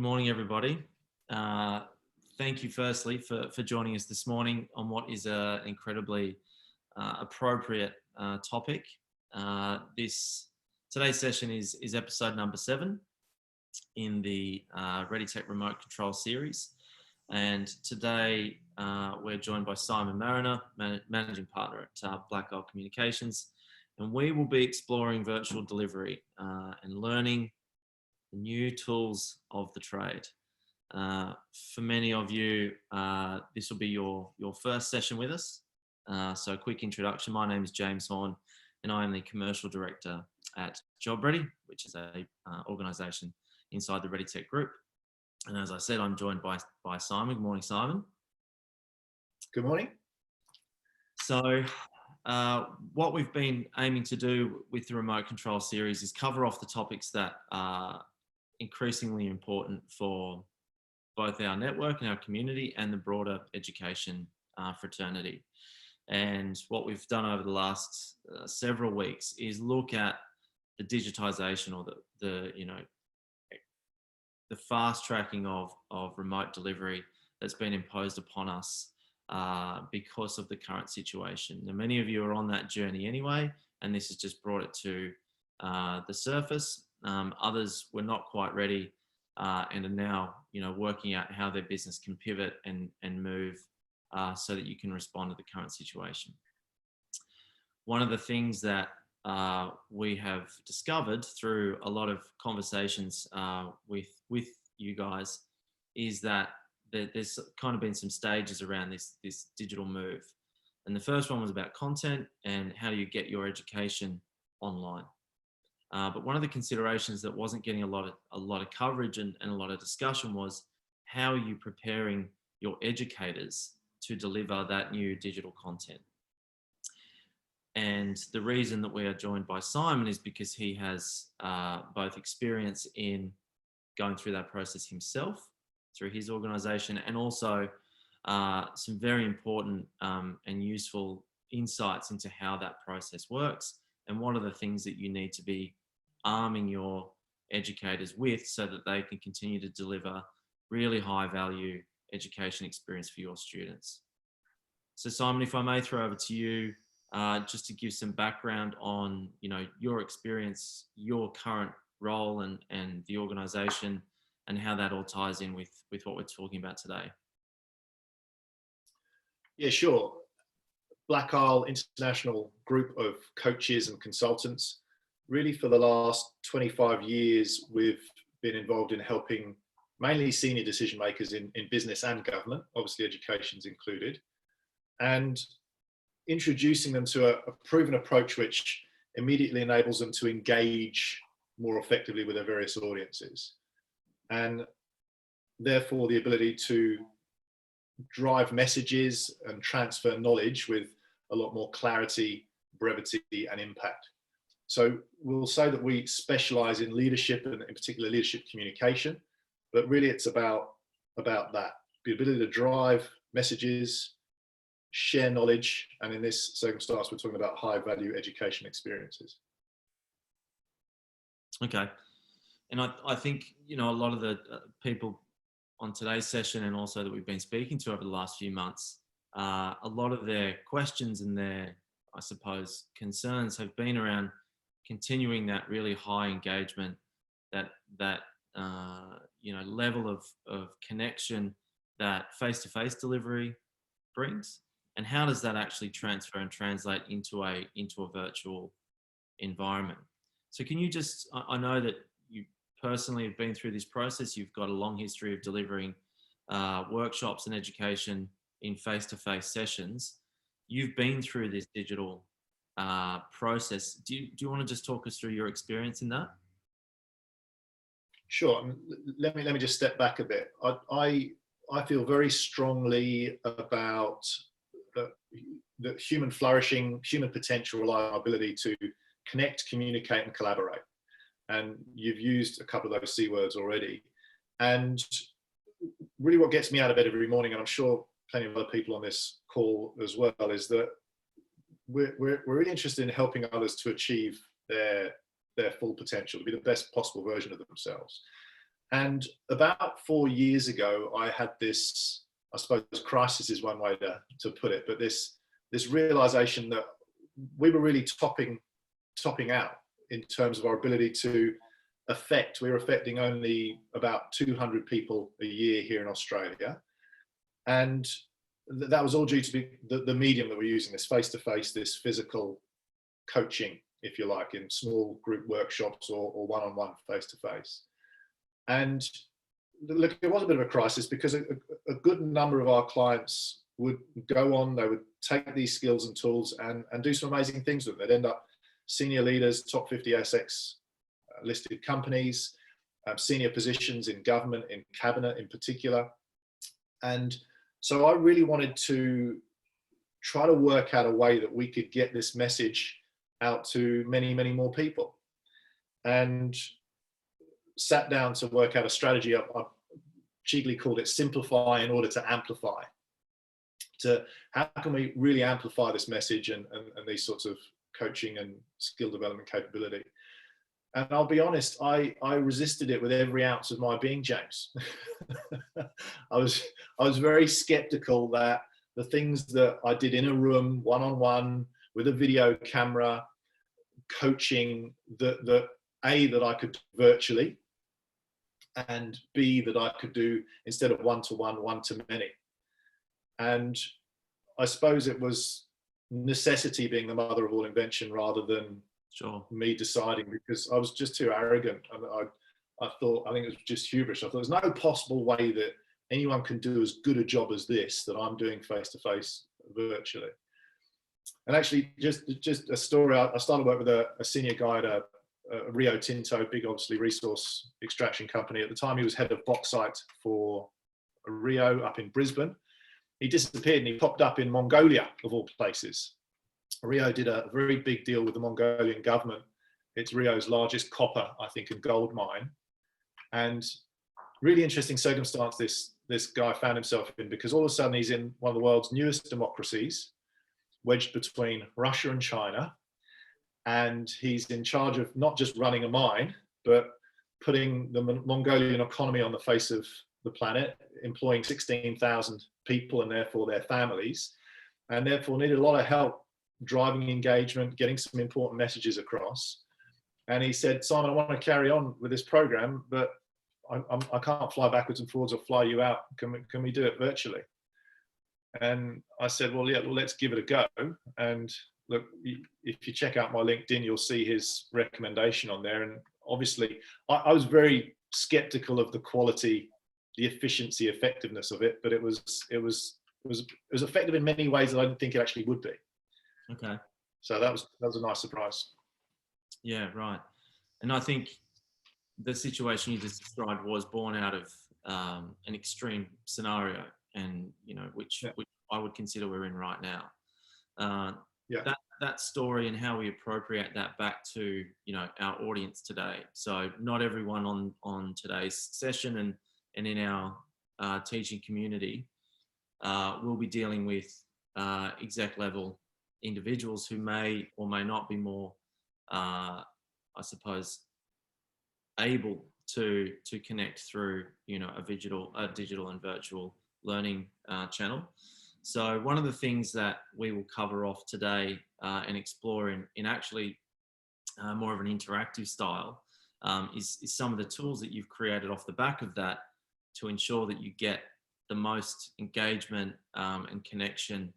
Good morning, everybody. Thank you firstly for joining us this morning on what is an incredibly appropriate topic. Today's session is episode number 7 in the ReadyTech Remote Control series. And today we're joined by Simon Mariner, Managing Partner at Black Isle Communications. And we will be exploring virtual delivery and learning the new tools of the trade. For many of you, this will be your first session with us. So a quick introduction. My name is James Horn and I am the Commercial Director at JobReady, which is a organisation inside the ReadyTech Group. And as I said, I'm joined by Simon. Good morning, Simon. Good morning. So what we've been aiming to do with the Remote Control series is cover off the topics that are increasingly important for both our network and our community and the broader education fraternity. And what we've done over the last several weeks is look at the digitization or the fast tracking of remote delivery that's been imposed upon us because of the current situation. Now, many of you are on that journey anyway, and this has just brought it to the surface. Others were not quite ready and are now, working out how their business can pivot and move so that you can respond to the current situation. One of the things that we have discovered through a lot of conversations with you guys is that there's kind of been some stages around this digital move. And the first one was about content and how do you get your education online. But one of the considerations that wasn't getting a lot of coverage and a lot of discussion was how are you preparing your educators to deliver that new digital content? And the reason that we are joined by Simon is because he has both experience in going through that process himself through his organisation and also some very important and useful insights into how that process works and what are the things that you need to be arming your educators with so that they can continue to deliver really high value education experience for your students. So Simon, if I may throw over to you just to give some background on your experience, your current role and the organisation and how that all ties in with what we're talking about today. Yeah, sure. Black Isle International Group of coaches and consultants. Really for the last 25 years, we've been involved in helping mainly senior decision makers in business and government, obviously education's included, and introducing them to a proven approach which immediately enables them to engage more effectively with their various audiences. And therefore the ability to drive messages and transfer knowledge with a lot more clarity, brevity and impact. So we'll say that we specialize in leadership and in particular leadership communication, but really it's about that, the ability to drive messages, share knowledge, and in this circumstance, we're talking about high value education experiences. Okay. And I think, a lot of the people on today's session and also that we've been speaking to over the last few months, a lot of their questions and their, I suppose, concerns have been around continuing that really high engagement, that level of connection that face-to-face delivery brings, and how does that actually transfer and translate into a virtual environment? So can you just, I know that you personally have been through this process, you've got a long history of delivering workshops and education in face-to-face sessions. You've been through this digital process. Do you want to just talk us through your experience in that? Sure. Let me just step back a bit. I feel very strongly about the human flourishing, human potential, rely on our ability to connect, communicate, and collaborate. And you've used a couple of those C words already. And really, what gets me out of bed every morning, and I'm sure plenty of other people on this call as well, is that we're really interested in helping others to achieve their full potential, to be the best possible version of themselves. And about 4 years ago, I had this, I suppose crisis is one way to put it, but this realization that we were really topping out in terms of our ability to affect. We were affecting only about 200 people a year here in Australia. And that was all due to the medium that we're using, this face-to-face, this physical coaching, if you like, in small group workshops or one-on-one face-to-face. And look, it was a bit of a crisis because a good number of our clients would go on, they would take these skills and tools and do some amazing things with them. They'd end up senior leaders, top 50 ASX listed companies, senior positions in government, in cabinet in particular. And so I really wanted to try to work out a way that we could get this message out to many, many more people. And sat down to work out a strategy. I cheekily called it Simplify in Order to Amplify. To how can we really amplify this message and these sorts of coaching and skill development capability? And I'll be honest, I resisted it with every ounce of my being, James. I was very skeptical that the things that I did in a room, one-on-one, with a video camera, coaching, that I could do virtually, and B, that I could do instead of one-to-one, one-to-many. And I suppose it was necessity being the mother of all invention rather than me deciding, because I was just too arrogant. And I think it was just hubris. I thought there's no possible way that anyone can do as good a job as this that I'm doing face-to-face virtually. And actually, just a story, I started work with a senior guy at a Rio Tinto, big obviously resource extraction company. At the time, he was head of bauxite for Rio up in Brisbane. He disappeared and he popped up in Mongolia, of all places. Rio did a very big deal with the Mongolian government. It's Rio's largest copper, I think, and gold mine. And really interesting circumstance this guy found himself in, because all of a sudden he's in one of the world's newest democracies, wedged between Russia and China. And he's in charge of not just running a mine, but putting the Mongolian economy on the face of the planet, employing 16,000 people and therefore their families, and therefore needed a lot of help driving engagement, getting some important messages across. And he said, Simon, I want to carry on with this program, but I can't fly backwards and forwards or fly you out. Can we do it virtually? And I said, well, let's give it a go. And look, if you check out my LinkedIn, you'll see his recommendation on there. And obviously, I was very skeptical of the quality, the efficiency, effectiveness of it, but it was effective in many ways that I didn't think it actually would be. Okay. So that was a nice surprise. Yeah, right. And I think the situation you just described was born out of an extreme scenario, and which I would consider we're in right now. That story and how we appropriate that back to our audience today. So not everyone on today's session and in our teaching community will be dealing with exec level individuals who may or may not be more, I suppose, able to connect through a digital and virtual learning channel. So one of the things that we will cover off today and explore in actually more of an interactive style is some of the tools that you've created off the back of that to ensure that you get the most engagement and connection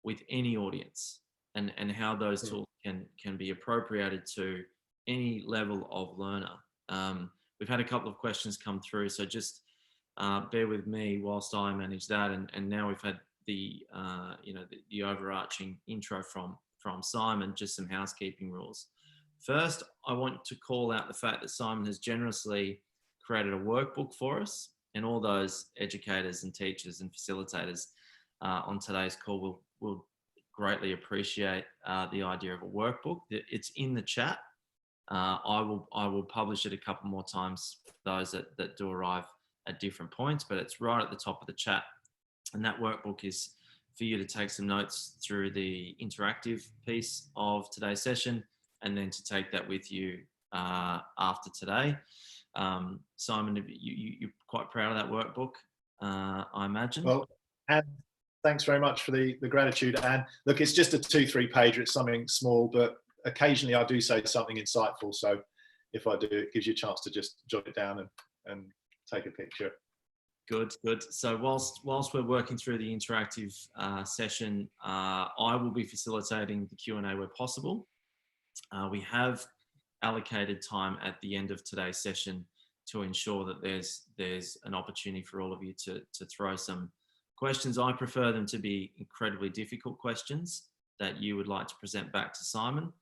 with any audience, and how those tools can be appropriated to any level of learner. We've had a couple of questions come through, so just bear with me whilst I manage that. And now we've had the overarching intro from Simon, just some housekeeping rules. First, I want to call out the fact that Simon has generously created a workbook for us, and all those educators and teachers and facilitators on today's call will greatly appreciate the idea of a workbook. It's in the chat. I will publish it a couple more times for those that do arrive at different points, but it's right at the top of the chat. And that workbook is for you to take some notes through the interactive piece of today's session, and then to take that with you after today. Simon, you're quite proud of that workbook, I imagine. Well, and thanks very much for the gratitude. And look, it's just a 2-3 pager. It's something small, but occasionally I do say something insightful. So if I do, it gives you a chance to just jot it down and take a picture. Good, good. So whilst we're working through the interactive session, I will be facilitating the Q&A where possible. We have allocated time at the end of today's session to ensure that there's an opportunity for all of you to throw some questions. I prefer them to be incredibly difficult questions that you would like to present back to Simon.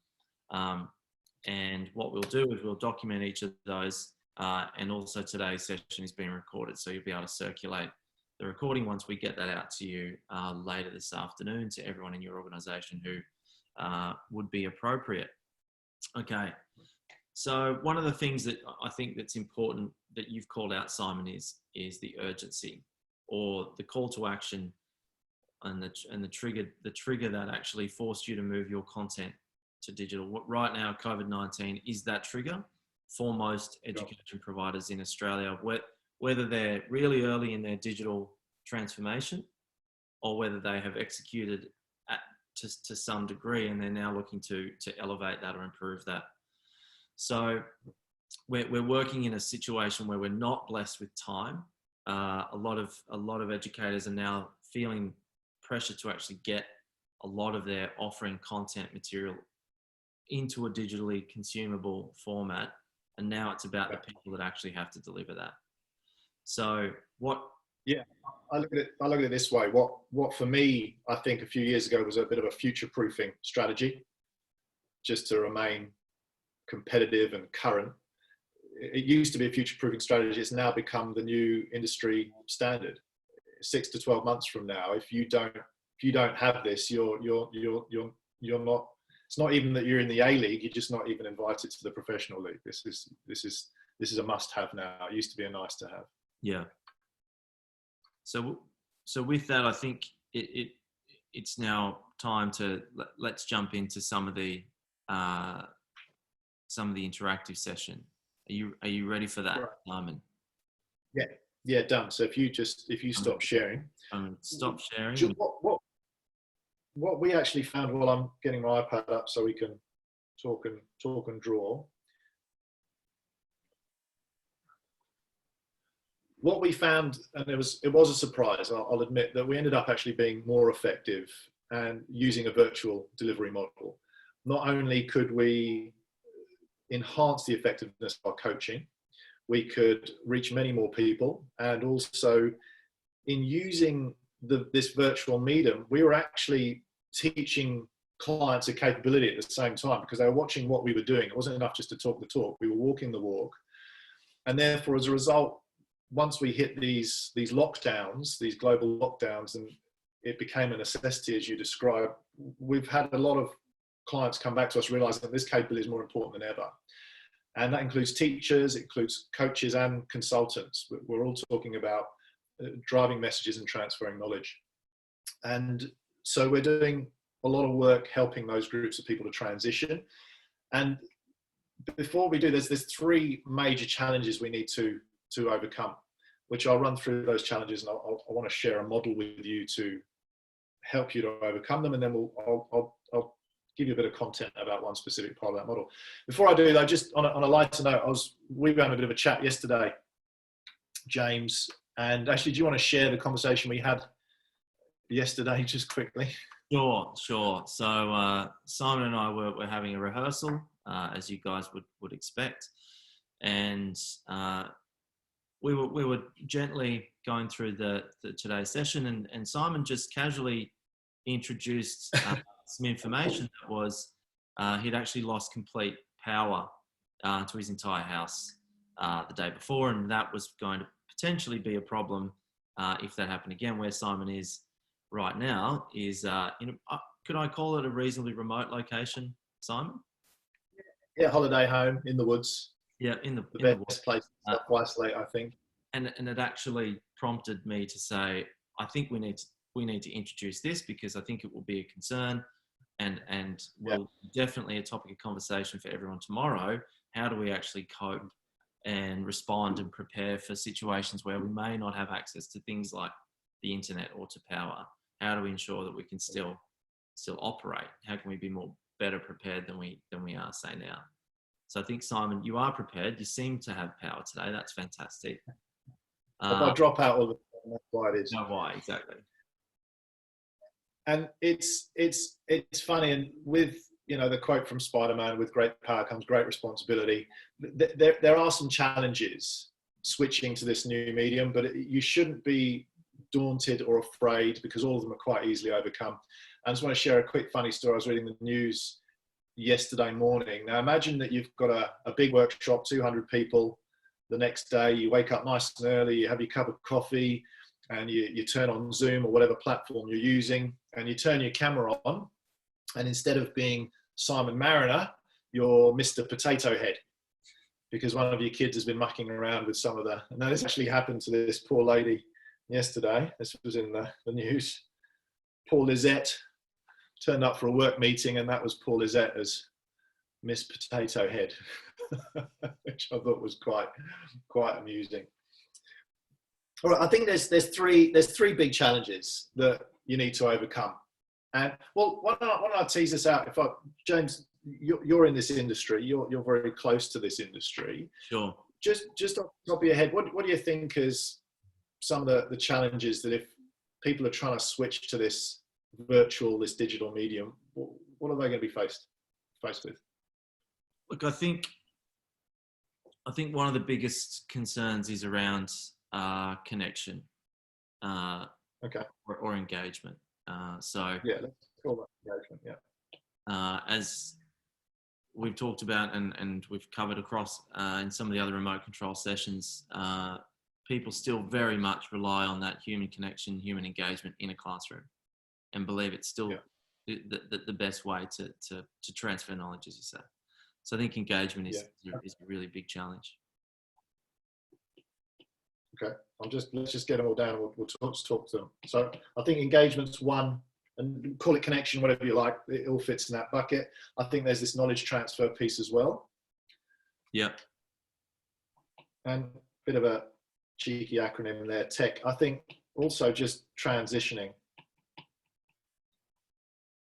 And what we'll do is we'll document each of those. And also today's session is being recorded, so you'll be able to circulate the recording once we get that out to you later this afternoon to everyone in your organisation who would be appropriate. Okay, so one of the things that I think that's important that you've called out, Simon, is the urgency or the call to action and the trigger that actually forced you to move your content to digital. Right now, COVID-19 is that trigger for most education providers in Australia, whether they're really early in their digital transformation or whether they have executed to some degree and they're now looking to elevate that or improve that. So we're working in a situation where we're not blessed with time. A lot of educators are now feeling pressure to actually get a lot of their offering content material into a digitally consumable format. And now it's about the people that actually have to deliver that. So what? Yeah, I look at it this way. What for me, I think a few years ago was a bit of a future-proofing strategy, just to remain competitive and current. It used to be a future-proofing strategy. It's now become the new industry standard. 6 to 12 months from now, if you don't have this, you're not. It's not even that you're in the A League. You're just not even invited to the professional league. This is a must-have now. It used to be a nice-to-have. Yeah. So with that, I think it's now time to let's jump into some of the interactive session. Are you ready for that, Simon? Yeah, done. So if you stop sharing. Stop sharing. What we actually found while I'm getting my iPad up so we can talk and draw. What we found, and it was a surprise, I'll admit, that we ended up actually being more effective and using a virtual delivery model. Not only could we enhance the effectiveness of our coaching, we could reach many more people, and also in using this virtual medium, we were actually teaching clients a capability at the same time because they were watching what we were doing. It wasn't enough just to talk the talk, we were walking the walk. And therefore, as a result, once we hit these lockdowns, these global lockdowns, and it became a necessity, as you described, we've had a lot of clients come back to us realizing that this capability is more important than ever. And that includes teachers, it includes coaches and consultants. We're all talking about driving messages and transferring knowledge. And so we're doing a lot of work helping those groups of people to transition. And before we do, there's 3 major challenges we need to overcome, which I'll run through those challenges, and I want to share a model with you to help you to overcome them, and then I'll give you a bit of content about one specific part of that model. Before I do though, just on a lighter note, we were having a bit of a chat yesterday, James, and actually, do you want to share the conversation we had yesterday just quickly? Sure. So Simon and I were having a rehearsal, as you guys would expect, and we were gently going through the today's session, and Simon just casually introduced some information that was he'd actually lost complete power to his entire house the day before, and that was going to potentially be a problem if that happened again. Where Simon is right now is could I call it a reasonably remote location, Simon? Yeah, holiday home in the woods. Yeah, in the best place to isolate, I think. And it actually prompted me to say, I think we need to introduce this because I think it will be a concern and will definitely a topic of conversation for everyone tomorrow. How do we actually cope and respond and prepare for situations where we may not have access to things like the internet or to power? How do we ensure that we can still operate? How can we be better prepared than we are, say, now? So I think, Simon, you are prepared. You seem to have power today. That's fantastic. If I drop out all the time, that's why it is. No, why exactly? And it's funny, and with the quote from Spider-Man, with great power comes great responsibility. There are some challenges switching to this new medium, but you shouldn't be daunted or afraid, because all of them are quite easily overcome. I just want to share a quick funny story. I was reading the news yesterday morning. Now imagine that you've got a big workshop, 200 people. The next day you wake up nice and early, you have your cup of coffee, and you turn on Zoom or whatever platform you're using, and you turn your camera on, and instead of being Simon Mariner, you're Mr. Potato Head, because one of your kids has been mucking around with some of the... Now this actually happened to this poor lady yesterday. This was in the news. Poor Lizette turned up for a work meeting, and that was poor Lizette as Miss Potato Head, which I thought was quite amusing. All right, I think there's three big challenges that you need to overcome. And well, why don't I tease this out? James, you're in this industry. You're very close to this industry. Sure. Just off the top of your head, what do you think is some of the challenges that if people are trying to switch to this digital medium, what are they going to be faced with? Look, I think one of the biggest concerns is around connection, or engagement. So yeah, let's call that engagement. Yeah. As we've talked about and we've covered across in some of the other remote control sessions, people still very much rely on that human connection, human engagement in a classroom, and believe it's still the best way to transfer knowledge, as you say. So I think engagement is a really big challenge. Okay, let's just get them all down. We'll talk to them. So I think engagement's one, and call it connection, whatever you like. It all fits in that bucket. I think there's this knowledge transfer piece as well. Yep. And a bit of a cheeky acronym there, tech. I think also just transitioning.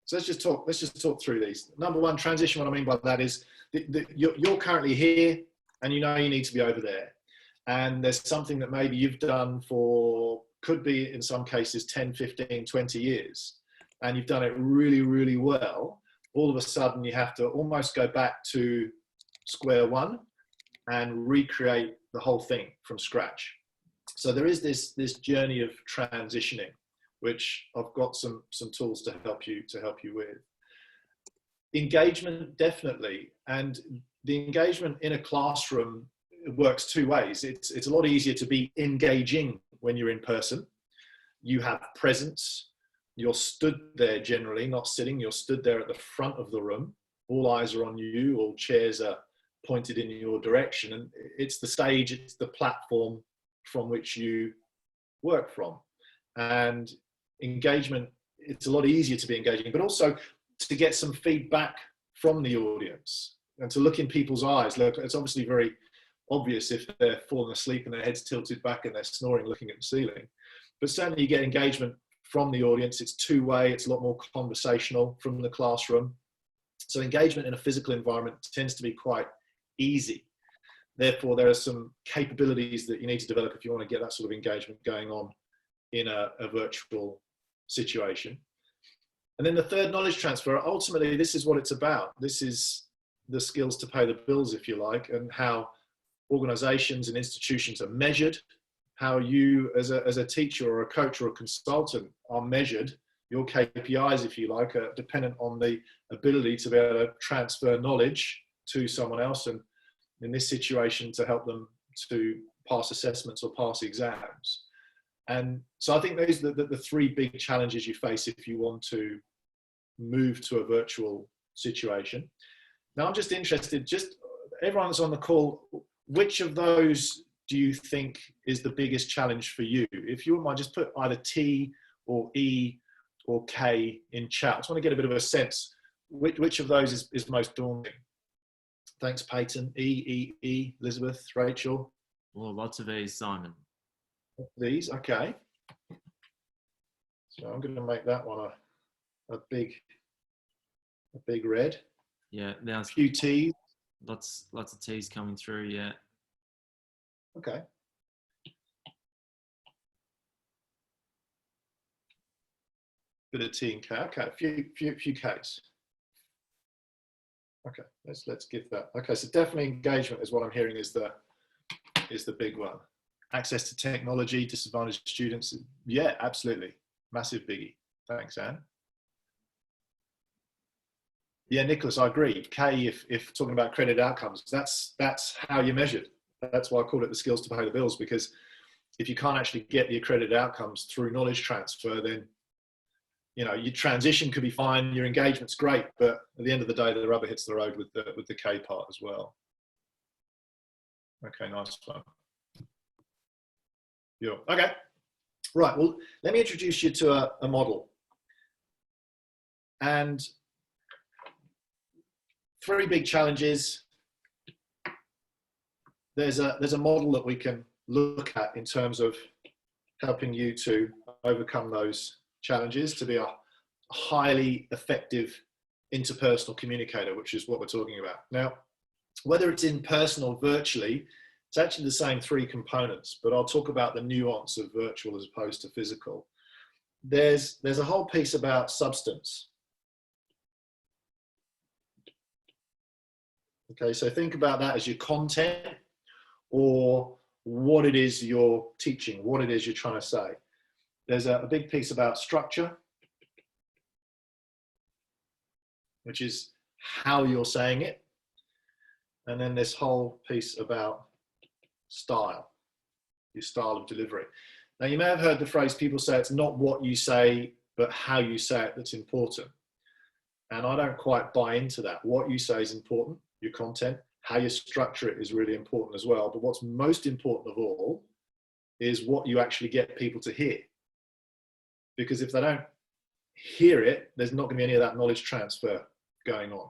So let's just talk through these. Number one, transition. What I mean by that is you're currently here, and you need to be over there. And there's something that maybe you've done for, could be in some cases 10, 15, 20 years, and you've done it really, really well. All of a sudden you have to almost go back to square one and recreate the whole thing from scratch. So there is this journey of transitioning, which I've got some tools to help you with. Engagement, definitely. And the engagement in a classroom, it works two ways. It's a lot easier to be engaging when you're in person. You have presence. You're stood there generally, not sitting. You're stood there at the front of the room. All eyes are on you. All chairs are pointed in your direction. And it's the stage, it's the platform from which you work from. And engagement, it's a lot easier to be engaging, but also to get some feedback from the audience and to look in people's eyes. Look, it's obviously very obvious if they're falling asleep and their head's tilted back and they're snoring looking at the ceiling. But certainly you get engagement from the audience. It's two-way, it's a lot more conversational from the classroom. So engagement in a physical environment tends to be quite easy. Therefore, there are some capabilities that you need to develop if you want to get that sort of engagement going on in a virtual situation. And then the third, knowledge transfer. Ultimately, this is what it's about. This is the skills to pay the bills, if you like, and how organizations and institutions are measured, how you as a teacher or a coach or a consultant are measured. Your KPIs, if you like, are dependent on the ability to be able to transfer knowledge to someone else, and in this situation to help them to pass assessments or pass exams. And so I think those are the three big challenges you face if you want to move to a virtual situation. Now I'm just interested, just everyone that's on the call, which of those do you think is the biggest challenge for you? If you wouldn't mind, just put either T or E or K in chat. I just want to get a bit of a sense, which of those is most daunting? Thanks, Peyton. Elizabeth, Rachel. Well, lots of E's, Simon. These, okay. So I'm going to make that one a big red. Yeah, now A few T's. lots of T's coming through. Yeah. Okay. Bit of T and K. Okay, a few K's. Okay, let's give that. Okay, so definitely engagement is what I'm hearing is the big one. Access to technology, disadvantaged students. Yeah, absolutely. Massive biggie. Thanks, Anne. Yeah, Nicholas, I agree. K, if talking about credit outcomes, that's how you're measured. That's why I call it the skills to pay the bills, because if you can't actually get the accredited outcomes through knowledge transfer, then your transition could be fine, your engagement's great, but at the end of the day, the rubber hits the road with the K part as well. Okay, nice one. Yeah. Okay. Right. Well, let me introduce you to a model. And 3 big challenges. There's a model that we can look at in terms of helping you to overcome those challenges, to be a highly effective interpersonal communicator, which is what we're talking about. Now, whether it's in person or virtually, it's actually the same 3 components, but I'll talk about the nuance of virtual as opposed to physical. There's a whole piece about substance. Okay, so think about that as your content, or what it is you're teaching, what it is you're trying to say. There's a big piece about structure, which is how you're saying it. And then this whole piece about style, your style of delivery. Now, you may have heard the phrase, people say it's not what you say, but how you say it that's important. And I don't quite buy into that. What you say is important, your content. How you structure it is really important as well. But what's most important of all is what you actually get people to hear. Because if they don't hear it, there's not going to be any of that knowledge transfer going on.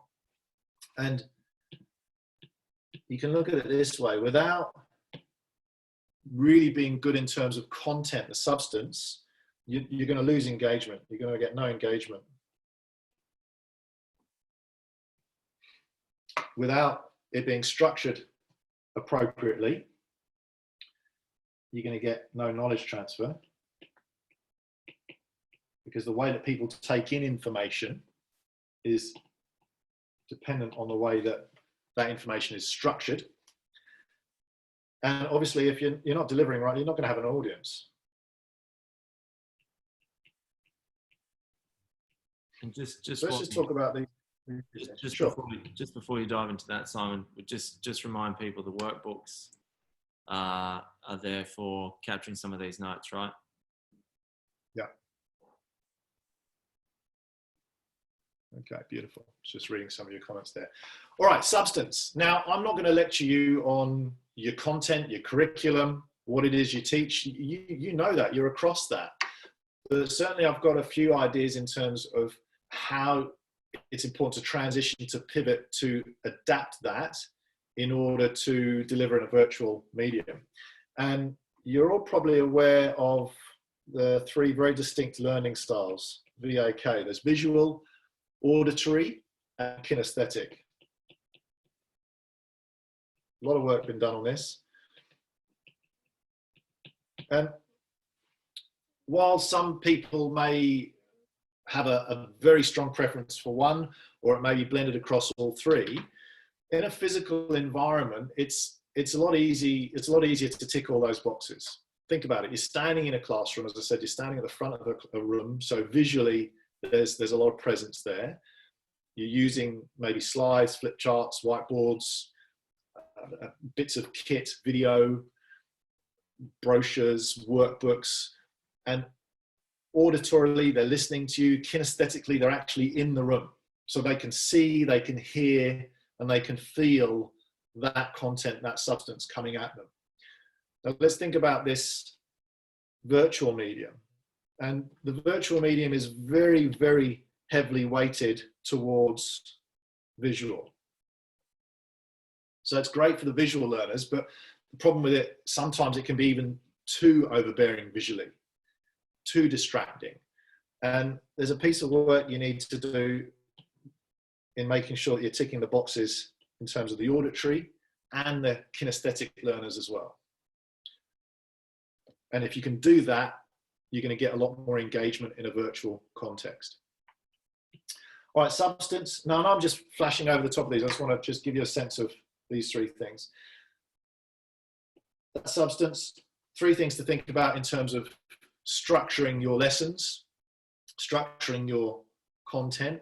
And you can look at it this way: without really being good in terms of content, the substance, you're going to lose engagement. You're going to get no engagement. Without it being structured appropriately, you're going to get no knowledge transfer, because the way that people take in information is dependent on the way that that information is structured. And obviously, if you're not delivering right, you're not going to have an audience. And let's just talk about the. Sure. Before you dive into that, Simon, just remind people the workbooks are there for capturing some of these notes, right? Yeah. Okay, beautiful. Just reading some of your comments there. All right, substance. Now, I'm not going to lecture you on your content, your curriculum, what it is you teach. You know that, you're across that. But certainly I've got a few ideas in terms of how it's important to transition, to pivot, to adapt that in order to deliver in a virtual medium. And you're all probably aware of the 3 very distinct learning styles, VAK. There's visual, auditory, and kinesthetic. A lot of work been done on this. And while some people may have a very strong preference for one, or it may be blended across all 3, in a physical environment, it's a lot easier to tick all those boxes. Think about it. You're standing in a classroom, as I said, you're standing at the front of a room, so visually there's a lot of presence there. You're using maybe slides, flip charts, whiteboards, bits of kit, video, brochures, workbooks, and auditorily they're listening to you. Kinesthetically, they're actually in the room, so they can see, they can hear, and they can feel that content, that substance coming at them. Now let's think about this virtual medium. And the virtual medium is very, very heavily weighted towards visual. So it's great for the visual learners, but the problem with it, sometimes it can be even too overbearing visually, too distracting. And there's a piece of work you need to do in making sure that you're ticking the boxes in terms of the auditory and the kinesthetic learners as well. And if you can do that, you're going to get a lot more engagement in a virtual context. All right, substance. Now, I'm just flashing over the top of these. I just want to just give you a sense of these three things. That substance, three things to think about in terms of structuring your lessons, structuring your content.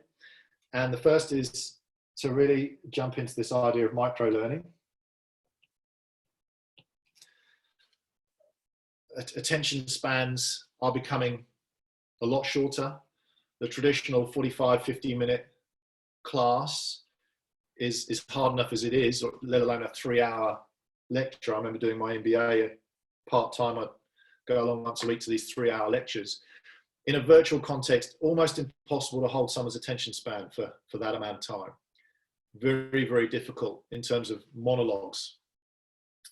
And the first is to really jump into this idea of micro-learning. Attention spans are becoming a lot shorter. The traditional 45, 50-minute class is hard enough as it is, or let alone a 3-hour lecture. I remember doing my MBA part-time. I'd go along once a week to these 3-hour lectures. In a virtual context, almost impossible to hold someone's attention span for that amount of time. Very, very difficult in terms of monologues.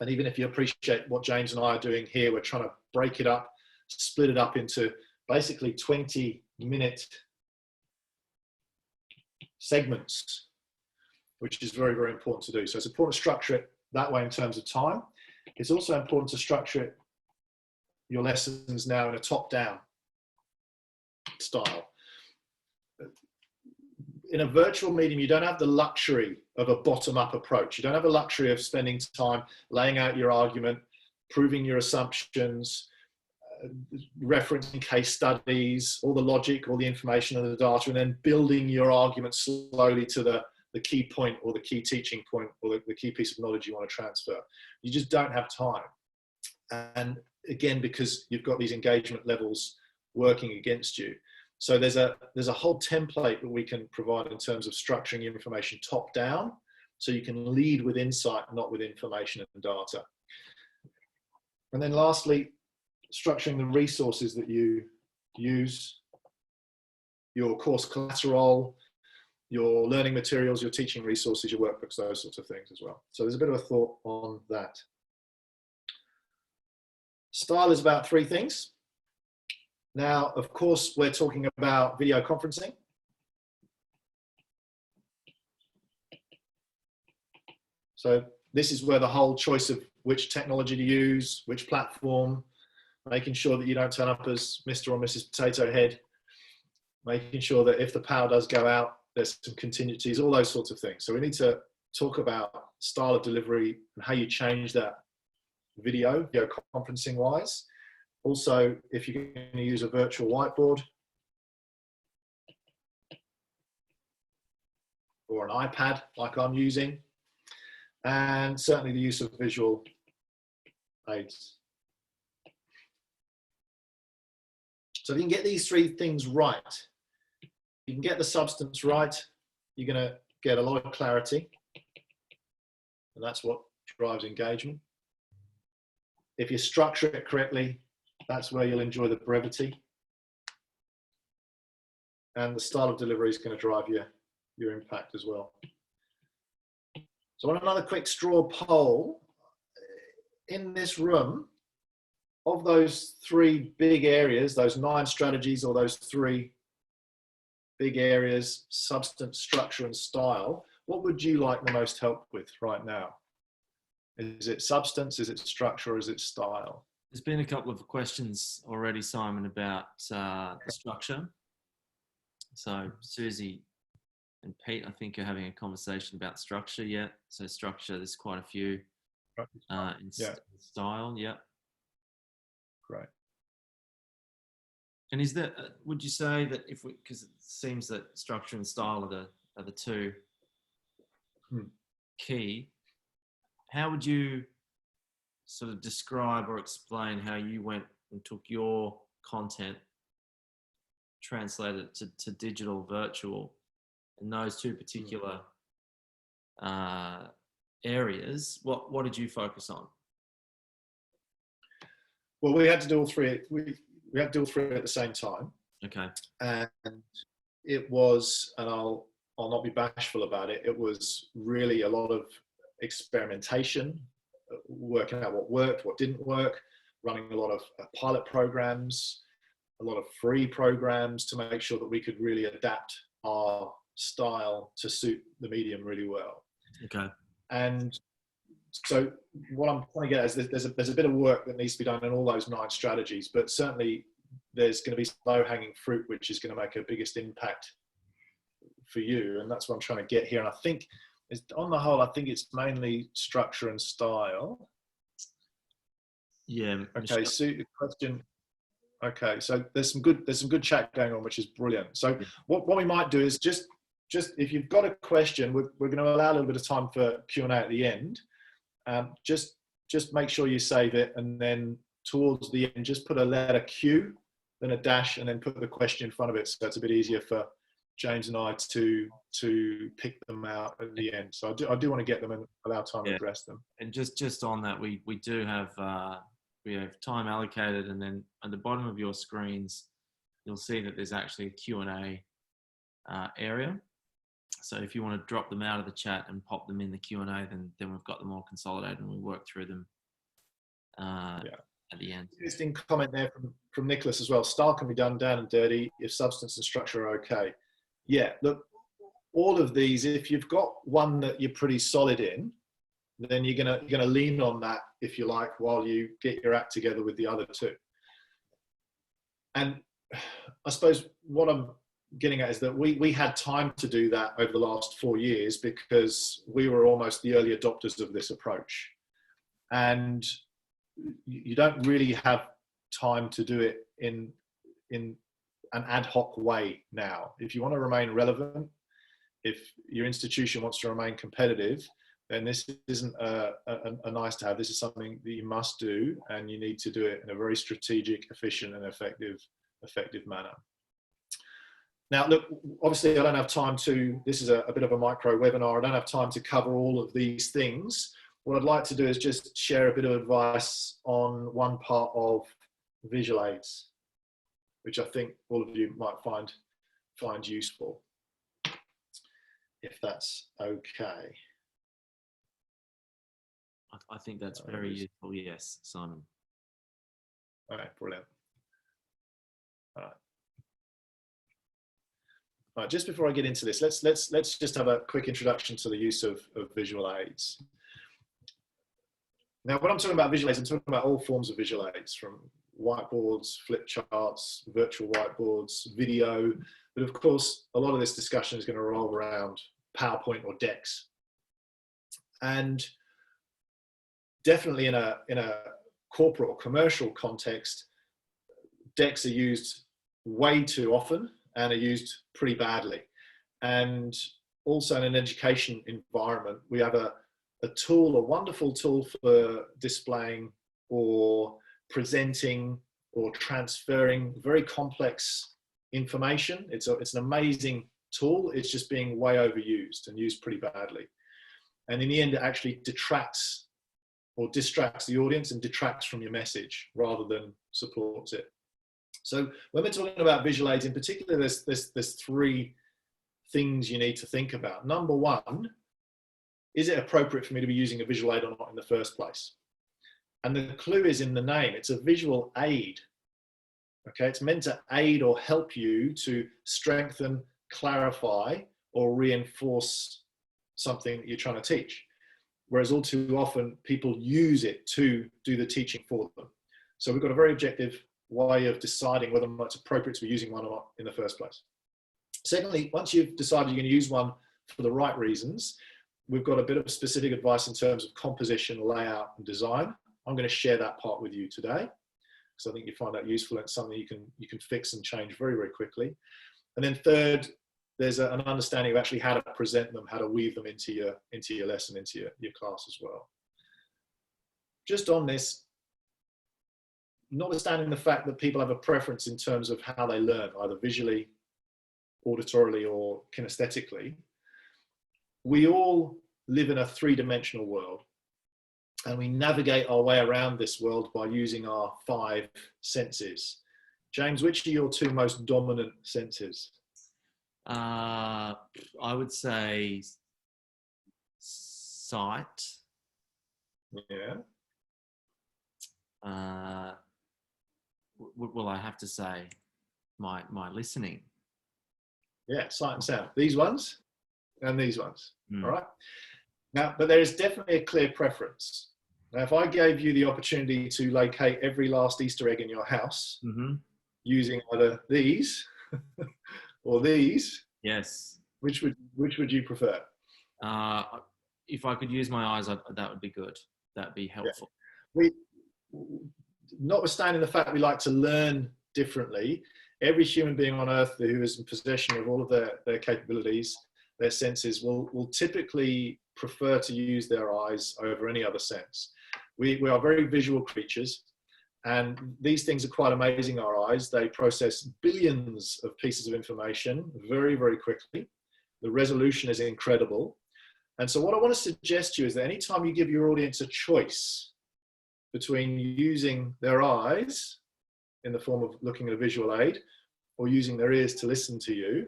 And even if you appreciate what James and I are doing here, we're trying to break it up, split it up into basically 20-minute segments, which is very, very important to do. So it's important to structure it that way in terms of time. It's also important to structure your lessons now in a top-down style. In a virtual medium, you don't have the luxury of a bottom-up approach. You don't have the luxury of spending time laying out your argument, proving your assumptions, referencing case studies, all the logic, all the information and the data, and then building your argument slowly to the key point or the key teaching point or the key piece of knowledge you want to transfer. You just don't have time. And again, because you've got these engagement levels working against you. So there's a whole template that we can provide in terms of structuring information top down, so you can lead with insight, not with information and data. And then lastly, structuring the resources that you use, your course collateral, your learning materials, your teaching resources, your workbooks, those sorts of things as well. So there's a bit of a thought on that. Style is about three things. Now, of course, we're talking about video conferencing. So this is where the whole choice of which technology to use, which platform, making sure that you don't turn up as Mr. or Mrs. Potato Head, making sure that if the power does go out, there's some contingencies, all those sorts of things. So we need to talk about style of delivery and how you change that video conferencing wise. Also, if you're going to use a virtual whiteboard or an iPad like I'm using, and certainly the use of visual aids. So if you can get these three things right, you can get the substance right, you're going to get a lot of clarity, and that's what drives engagement. If you structure it correctly, that's where you'll enjoy the brevity. And the style of delivery is going to drive your impact as well. So on another quick straw poll, in this room, of those three big areas, those 9 strategies or those 3 big areas, substance, structure, and style, what would you like the most help with right now? Is it substance, is it structure, or is it style? There's been a couple of questions already, Simon, about the structure. So Susie and Pete, I think, are having a conversation about structure yet. So structure, there's quite a few in style. Yeah. Great. And is that, would you say that if we, because it seems that structure and style are the two key, how would you sort of describe or explain how you went and took your content, translated it to digital, virtual, and those two particular areas? What did you focus on? Well, we had to do all three. We had to do all three at the same time. Okay. And it was, and I'll not be bashful about it, it was really a lot of experimentation, working out what worked, what didn't work, running a lot of pilot programs, a lot of free programs to make sure that we could really adapt our style to suit the medium really well. Okay. And so what I'm trying to get at is there's a bit of work that needs to be done in all those 9 strategies, but certainly there's going to be low-hanging fruit, which is going to make a biggest impact for you. And that's what I'm trying to get here. And I think, on the whole, I think it's mainly structure and style. Yeah. Okay, so the question. Okay, so there's some good chat going on, which is brilliant. So what we might do is just if you've got a question, we're going to allow a little bit of time for Q&A at the end. Just make sure you save it, and then towards the end, just put a letter Q, then a dash, and then put the question in front of it, so it's a bit easier for James and I to pick them out at the end. So I do want to get them and allow time to address them. And just on that, we do have we have time allocated, and then at the bottom of your screens, you'll see that there's actually a Q&A area. So if you want to drop them out of the chat and pop them in the Q&A, then we've got them all consolidated and we work through them at the end. Interesting comment there from Nicholas as well. Style can be done down and dirty if substance and structure are okay. Yeah, look, all of these, if you've got one that you're pretty solid in, then you're gonna lean on that, if you like, while you get your act together with the other 2. And I suppose what I'm getting at is that we had time to do that over the last 4 years because we were almost the early adopters of this approach. And you don't really have time to do it in an ad hoc way now. If you want to remain relevant, if your institution wants to remain competitive, then this isn't a nice to have. This is something that you must do, and you need to do it in a very strategic, efficient, and effective manner. Now, look, obviously I don't have time to, this is a bit of a micro webinar. I don't have time to cover all of these things. What I'd like to do is just share a bit of advice on one part of visual aids, which I think all of you might find useful, if that's okay. I think that's very useful. Yes, Simon. All right, brilliant. All right, just before I get into this, let's just have a quick introduction to the use of visual aids. Now, when I'm talking about visual aids, I'm talking about all forms of visual aids, from whiteboards, flip charts, virtual whiteboards, video. But of course, a lot of this discussion is going to revolve around PowerPoint or decks. And definitely in a corporate or commercial context, decks are used way too often and are used pretty badly. And also in an education environment, we have a wonderful tool for displaying or presenting or transferring very complex information. It's an amazing tool. It's just being way overused and used pretty badly. And in the end, it actually detracts or distracts the audience and detracts from your message rather than supports it. So when we're talking about visual aids in particular, there's 3 things you need to think about. Number 1, is it appropriate for me to be using a visual aid or not in the first place? And the clue is in the name. It's a visual aid. Okay, it's meant to aid or help you to strengthen, clarify, or reinforce something that you're trying to teach. Whereas all too often people use it to do the teaching for them. So we've got a very objective way of deciding whether or not it's appropriate to be using one or not in the first place. Secondly, once you've decided you're going to use one for the right reasons, we've got a bit of specific advice in terms of composition, layout, and design. I'm going to share that part with you today, because I think you find that useful, and it's something you can fix and change very, very quickly. And then third, there's an understanding of actually how to present them, how to weave them into your lesson, into your class as well. Just on this, notwithstanding the fact that people have a preference in terms of how they learn, either visually, auditorily, or kinesthetically, we all live in a 3-dimensional world, and we navigate our way around this world by using our 5 senses. James, which are your 2 most dominant senses? I would say sight. Yeah. Will I have to say my listening? Yeah, sight and sound. These ones and these ones. Mm. All right. Now, but there is definitely a clear preference. Now, if I gave you the opportunity to locate every last Easter egg in your house using either these or these, Yes. which would you prefer? If I could use my eyes, that would be good. That'd be helpful. Yeah. Notwithstanding the fact we like to learn differently, every human being on earth who is in possession of all of their capabilities, their senses, will typically prefer to use their eyes over any other sense. We are very visual creatures, and these things are quite amazing, our eyes. They process billions of pieces of information very, very quickly. The resolution is incredible. And so what I want to suggest to you is that anytime you give your audience a choice between using their eyes in the form of looking at a visual aid or using their ears to listen to you,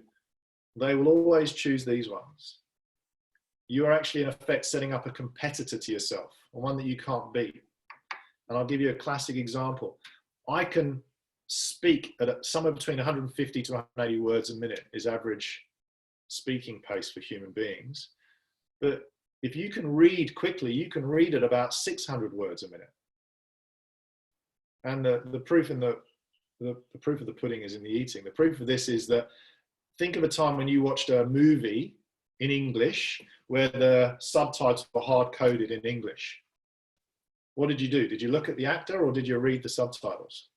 they will always choose these ones. You are actually in effect setting up a competitor to yourself, one that you can't beat. And I'll give you a classic example. I can speak at somewhere between 150 to 180 words a minute is average speaking pace for human beings. But if you can read quickly, you can read at about 600 words a minute. And the proof in the proof of the pudding is in the eating. The proof of this is that think of a time when you watched a movie in English where the subtitles were hard coded in English. What did you do? Did you look at the actor or did you read the subtitles?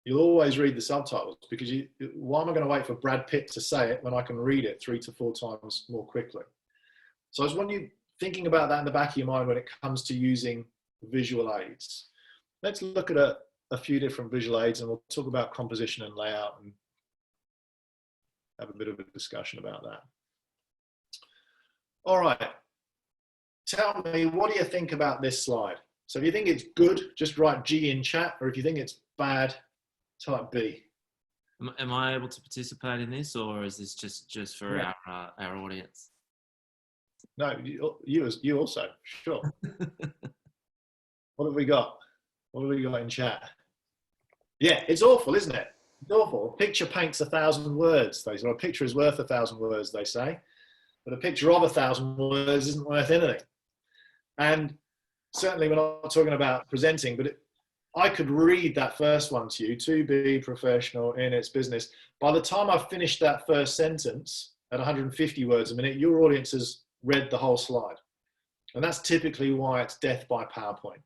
You'll always read the subtitles because why am I going to wait for Brad Pitt to say it when I can read it 3 to 4 times more quickly? So I just want you thinking about that in the back of your mind when it comes to using visual aids. Let's look at a few different visual aids and we'll talk about composition and layout and have a bit of a discussion about that. All right. Tell me, what do you think about this slide? So if you think it's good, just write G in chat, or if you think it's bad, type B. Am I able to participate in this, or is this just for our audience? No, you also, sure. What have we got? What have we got in chat? Yeah, it's awful, isn't it? It's awful. A picture paints 1,000 words, they say. Or a picture is worth 1,000 words, they say. But a picture of 1,000 words isn't worth anything. And certainly we're not talking about presenting, but I could read that first one to you, to be professional in its business. By the time I've finished that first sentence at 150 words a minute, your audience has read the whole slide. And that's typically why it's death by PowerPoint.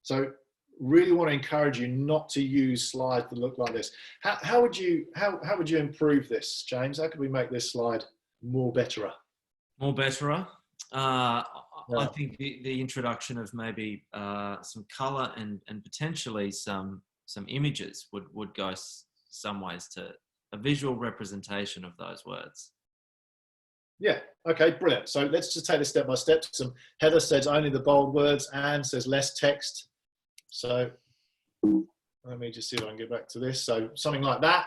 So really want to encourage you not to use slides that look like this. How would you improve this, James? How could we make this slide more betterer? More betterer? I think the introduction of maybe some color and potentially some images would go some ways to a visual representation of those words. Yeah, okay, brilliant. So let's just take this step by step. Heather says only the bold words, Anne says less text. So let me just see if I can get back to this. So something like that.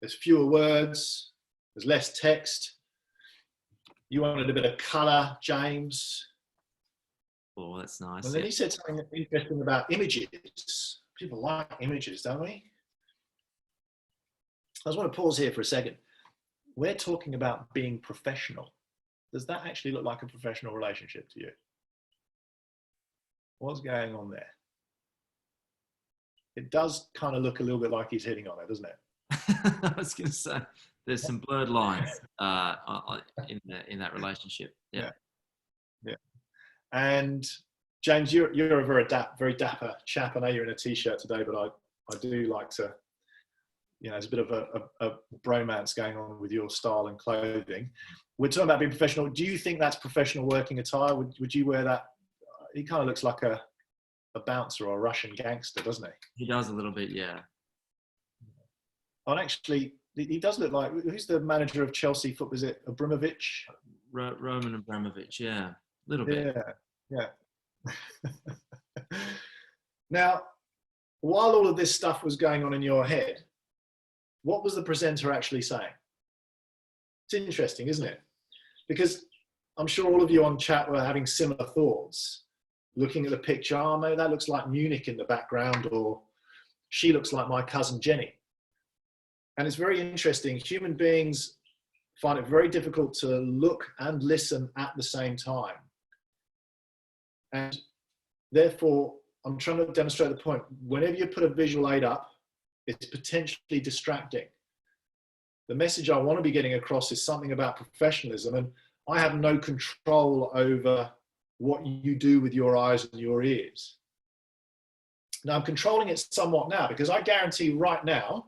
There's fewer words, there's less text. You wanted a bit of colour, James. Oh, that's nice. And then you said something interesting about images. People like images, don't we? I just want to pause here for a second. We're talking about being professional. Does that actually look like a professional relationship to you? What's going on there? It does kind of look a little bit like he's hitting on it, doesn't it? I was going to say, there's some blurred lines in that relationship. Yeah. And James, you're a very dapper chap. I know you're in a t-shirt today, but I do like to, there's a bit of a bromance going on with your style and clothing. We're talking about being professional. Do you think that's professional working attire? Would you wear that? He kind of looks like a bouncer or a Russian gangster, doesn't he? He does a little bit, yeah. And actually, he does look like, who's the manager of Chelsea football? Is it Abramovich? Roman Abramovich, yeah. A little bit. Yeah. Now, while all of this stuff was going on in your head, what was the presenter actually saying? It's interesting, isn't it? because I'm sure all of you on chat were having similar thoughts, looking at the picture. Oh, maybe that looks like Munich in the background, or she looks like my cousin Jenny. And it's very interesting. Human beings find it very difficult to look and listen at the same time. And therefore, I'm trying to demonstrate the point. Whenever you put a visual aid up, it's potentially distracting. The message I want to be getting across is something about professionalism, and I have no control over what you do with your eyes and your ears. Now, I'm controlling it somewhat now, because I guarantee right now,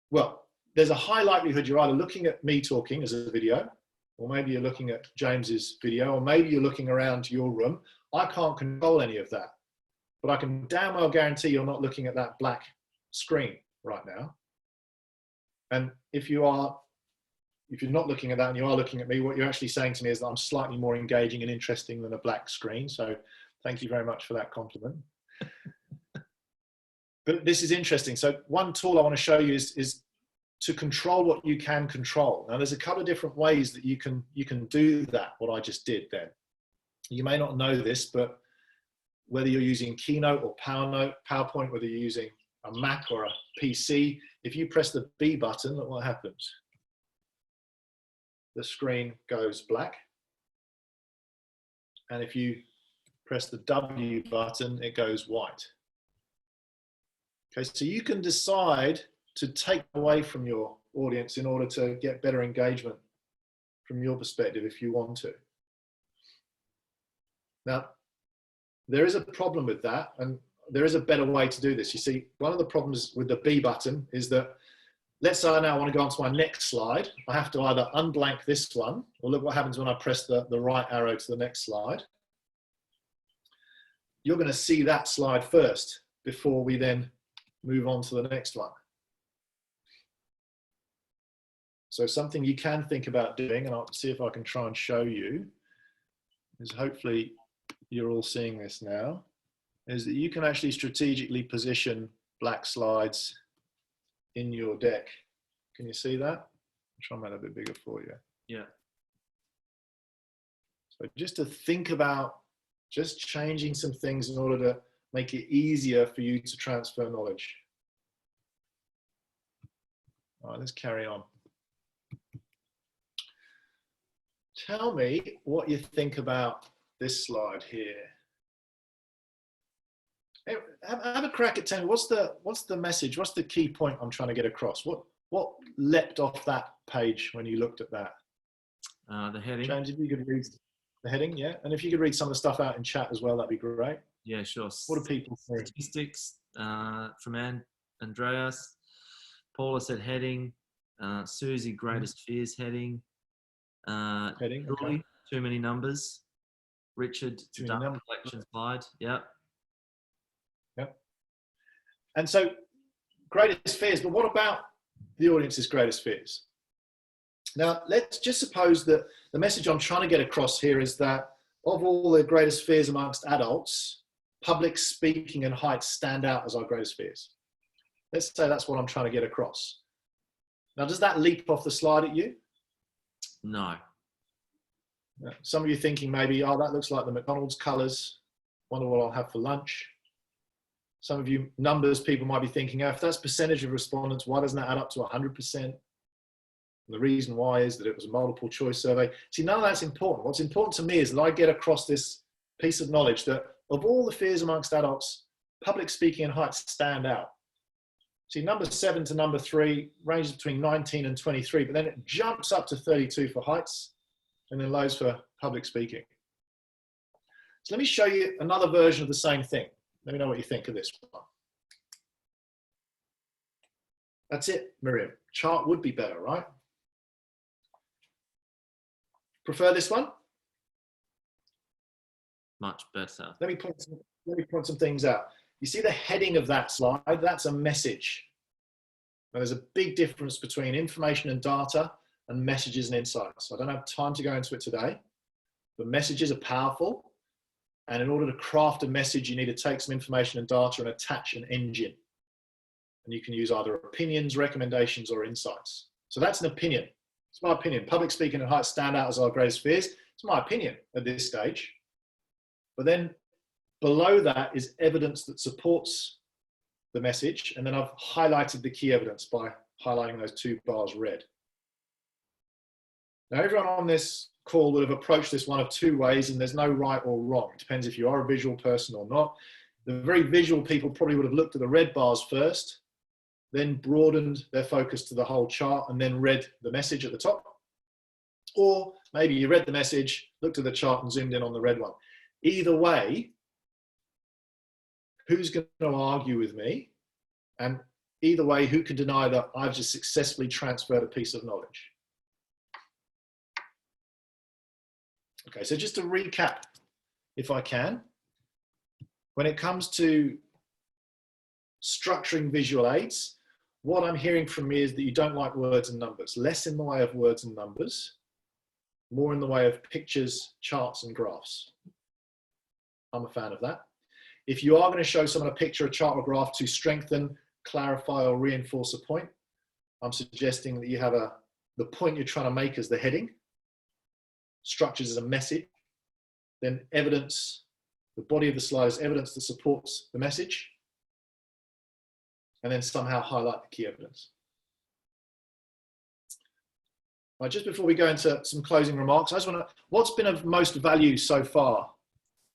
well, there's a high likelihood you're either looking at me talking as a video, or maybe you're looking at James's video, or maybe you're looking around your room. I can't control any of that, but I can damn well guarantee you're not looking at that black screen right now. And if you're not looking at that and you are looking at me, what you're actually saying to me is that I'm slightly more engaging and interesting than a black screen. So thank you very much for that compliment. But this is interesting. So one tool I want to show you is to control what you can control. Now there's a couple of different ways that you can do that, what I just did then. You may not know this, but whether you're using Keynote or PowerPoint, whether you're using a Mac or a PC, if you press the B button, look what happens. The screen goes black. And if you press the W button, it goes white. Okay, so you can decide to take away from your audience in order to get better engagement from your perspective if you want to. Now, there is a problem with that, and there is a better way to do this. You see, one of the problems with the B button is that, let's say I now want to go on to my next slide. I have to either unblank this one, or look what happens when I press the right arrow to the next slide. You're going to see that slide first before we then move on to the next one. So something you can think about doing, and I'll see if I can try and show you, is hopefully you're all seeing this now, is that you can actually strategically position black slides in your deck. Can you see that? I'll try and make that a bit bigger for you. Yeah. So just to think about just changing some things in order to make it easier for you to transfer knowledge. All right, let's carry on. Tell me what you think about this slide here. Hey, have a crack at telling me what's the message, what's the key point I'm trying to get across? What leapt off that page when you looked at that? The heading. James, if you could read the heading, yeah, and if you could read some of the stuff out in chat as well, that'd be great. Yeah, sure. What do people think? Statistics from Andreas. Paula said heading. Susie, greatest fears heading. Heading, Julie, okay. too many numbers. Richard, Too many data numbers. collection slide. Yep. Yep. And so, greatest fears, but what about the audience's greatest fears? Now, let's just suppose that the message I'm trying to get across here is that of all the greatest fears amongst adults, public speaking and heights stand out as our greatest fears. Let's say that's what I'm trying to get across. Now, does that leap off the slide at you? No. Some of you thinking maybe, oh, that looks like the McDonald's colours. Wonder what I'll have for lunch. Some of you numbers people might be thinking, oh, if that's percentage of respondents, why doesn't that add up to 100%? And the reason why is that it was a multiple choice survey. See, none of that's important. What's important to me is that I get across this piece of knowledge that of all the fears amongst adults, public speaking and heights stand out. See, number 7 to number 3 ranges between 19 and 23, but then it jumps up to 32 for heights and then lows for public speaking. So let me show you another version of the same thing. Let me know what you think of this one. That's it, Miriam. Chart would be better, right? Prefer this one? Much better. Let me point some things out. You see the heading of that slide? That's a message. Now, there's a big difference between information and data and messages and insights. I don't have time to go into it today, but messages are powerful. And in order to craft a message, you need to take some information and data and attach an engine. And you can use either opinions, recommendations, or insights. So that's an opinion. It's my opinion. Public speaking and heights stand out as our greatest fears. It's my opinion at this stage. But then below that is evidence that supports the message. And then I've highlighted the key evidence by highlighting those 2 bars red. Now, everyone on this call would have approached this one of 2 ways, and there's no right or wrong. It depends if you are a visual person or not. The very visual people probably would have looked at the red bars first, then broadened their focus to the whole chart, and then read the message at the top. Or maybe you read the message, looked at the chart and zoomed in on the red one. Either way, who's going to argue with me? And either way, who can deny that I've just successfully transferred a piece of knowledge? Okay, so just to recap, if I can, when it comes to structuring visual aids, what I'm hearing from me is that you don't like words and numbers. Less in the way of words and numbers, more in the way of pictures, charts, and graphs. I'm a fan of that. If you are going to show someone a picture, a chart, or graph to strengthen, clarify, or reinforce a point, I'm suggesting that you have the point you're trying to make as the heading, structures as a message, then evidence, the body of the slide is evidence that supports the message, and then somehow highlight the key evidence. Right, just before we go into some closing remarks, I just want to, what's been of most value so far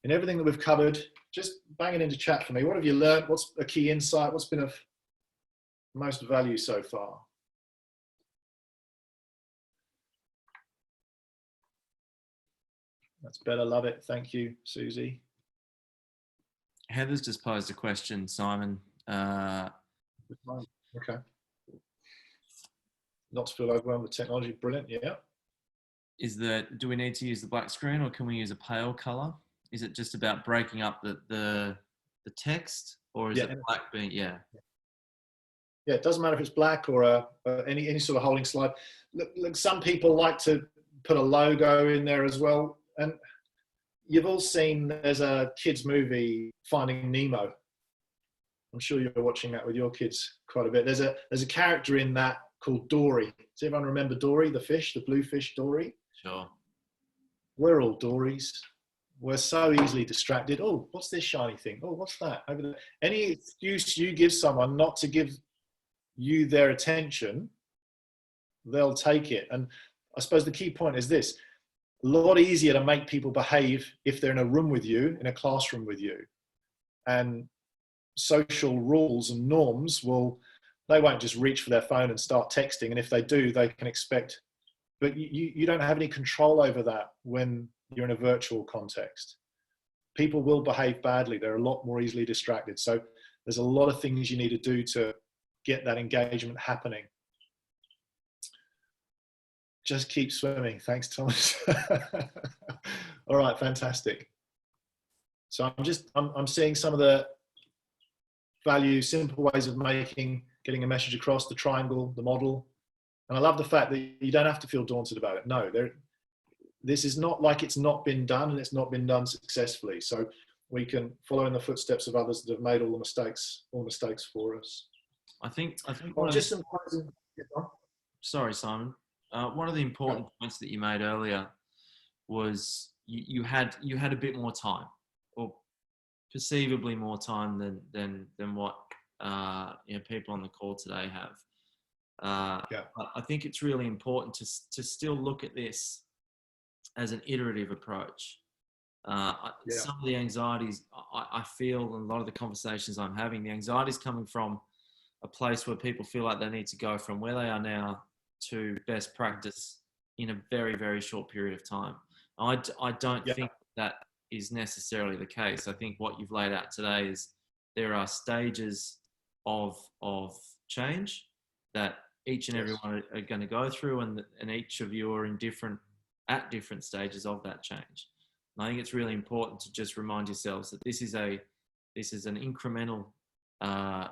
in everything that we've covered? Just bang it into chat for me. What have you learned? What's a key insight? What's been of most value so far? That's better. Love it. Thank you, Susie. Heather's just posed a question, Simon. Okay. Not to feel overwhelmed with technology. Brilliant. Yeah. Do we need to use the black screen, or can we use a pale color? Is it just about breaking up the text, or is it black being, yeah, it doesn't matter if it's black or any sort of holding slide. Look, some people like to put a logo in there as well. And you've all seen, there's a kids movie, Finding Nemo. I'm sure you're watching that with your kids quite a bit. There's a character in that called Dory. Does everyone remember Dory, the fish, the blue fish Dory? Sure. We're all Dories. We're so easily distracted. Oh, what's this shiny thing? Oh, what's that over there? Any excuse you give someone not to give you their attention, they'll take it. And I suppose the key point is this: a lot easier to make people behave if they're in a room with you, in a classroom with you. And social rules and norms they won't just reach for their phone and start texting. And if they do, they can expect, but you don't have any control over that when you're in a virtual context. People will behave badly. They're a lot more easily distracted. So there's a lot of things you need to do to get that engagement happening. Just keep swimming. Thanks, Thomas. All right, fantastic. So I'm seeing some of the value, simple ways of getting a message across, the triangle, the model. And I love the fact that you don't have to feel daunted about it. No, this is not like it's not been done, and it's not been done successfully. So we can follow in the footsteps of others that have made all the mistakes for us. I think just some closing. Sorry, Simon. One of the important points that you made earlier was you had a bit more time, or perceivably more time than what people on the call today have. I think it's really important to still look at this as an iterative approach. Some of the anxieties I feel, and a lot of the conversations I'm having, the anxiety is coming from a place where people feel like they need to go from where they are now to best practice in a very, very short period of time. I don't think that is necessarily the case. I think what you've laid out today is there are stages of change that each and every one are going to go through, and each of you are at different stages of that change. And I think it's really important to just remind yourselves that this is an incremental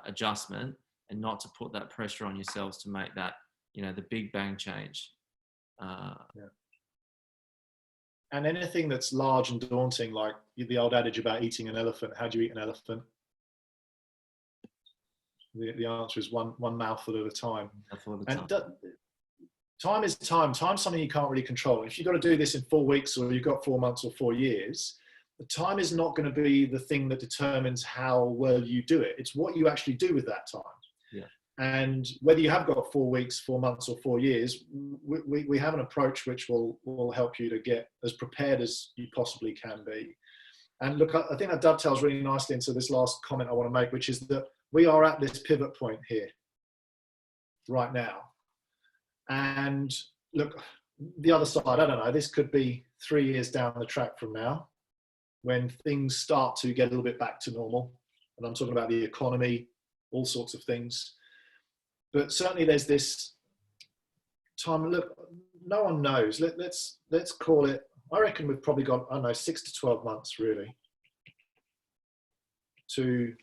adjustment, and not to put that pressure on yourselves to make that, the big bang change. And anything that's large and daunting, like the old adage about eating an elephant, how do you eat an elephant? The answer is one mouthful at a time. time is time. Time's something you can't really control. If you've got to do this in 4 weeks, or you've got 4 months or 4 years, the time is not going to be the thing that determines how well you do it. It's what you actually do with that time. Yeah. And whether you have got 4 weeks, 4 months, or 4 years, we have an approach which will help you to get as prepared as you possibly can be. And look, I think that dovetails really nicely into this last comment I want to make, which is that we are at this pivot point here right now. And look, the other side, I don't know, this could be 3 years down the track from now, when things start to get a little bit back to normal. And I'm talking about the economy, all sorts of things. But certainly there's this time, look, no one knows. Let's call it, I reckon we've probably got, I don't know, 6 to 12 months really to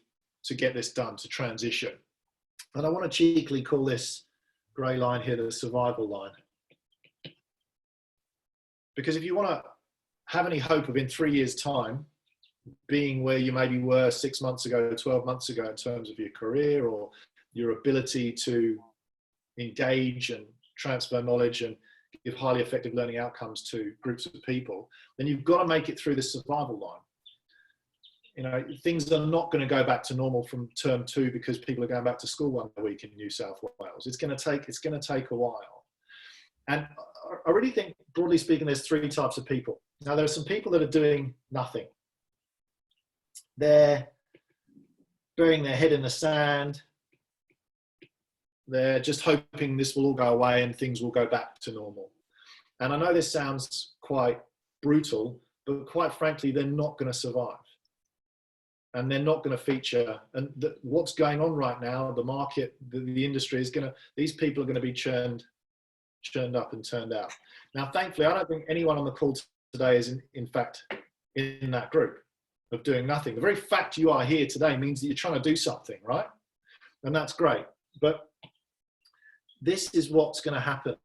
get this done, to transition. And I want to cheekily call this grey line here the survival line. Because if you want to have any hope of in 3 years' time being where you maybe were 6 months ago, 12 months ago in terms of your career or your ability to engage and transfer knowledge and give highly effective learning outcomes to groups of people, then you've got to make it through the survival line. You know, things are not going to go back to normal from term 2 because people are going back to school one week in New South Wales. It's going to take a while. And I really think, broadly speaking, there's 3 types of people. Now, there are some people that are doing nothing. They're burying their head in the sand. They're just hoping this will all go away and things will go back to normal. And I know this sounds quite brutal, but quite frankly, they're not going to survive. And they're not going to feature. And what's going on right now, the market, the industry is going to, these people are going to be churned up and turned out. Now, thankfully, I don't think anyone on the call today is in fact in that group of doing nothing. The very fact you are here today means that you're trying to do something, right? And that's great. But this is what's going to happen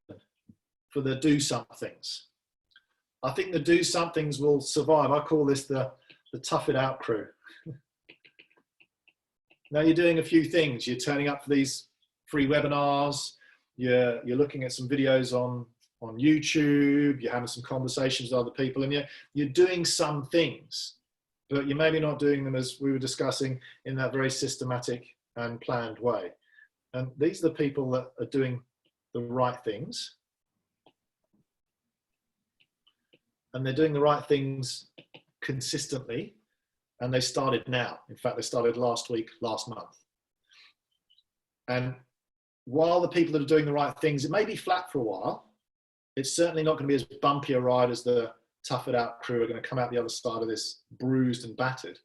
for the do somethings. I think the do somethings will survive. I call this the tough it out crew. Now you're doing a few things. You're turning up for these free webinars. You're looking at some videos on YouTube. You're having some conversations with other people, and you're doing some things, but you're maybe not doing them, as we were discussing, in that very systematic and planned way. And these are the people that are doing the right things. And they're doing the right things consistently. And they started now. In fact, they started last week, last month. And while the people that are doing the right things, it may be flat for a while, it's certainly not going to be as bumpy a ride as the tough it out crew are going to come out the other side of this bruised and battered.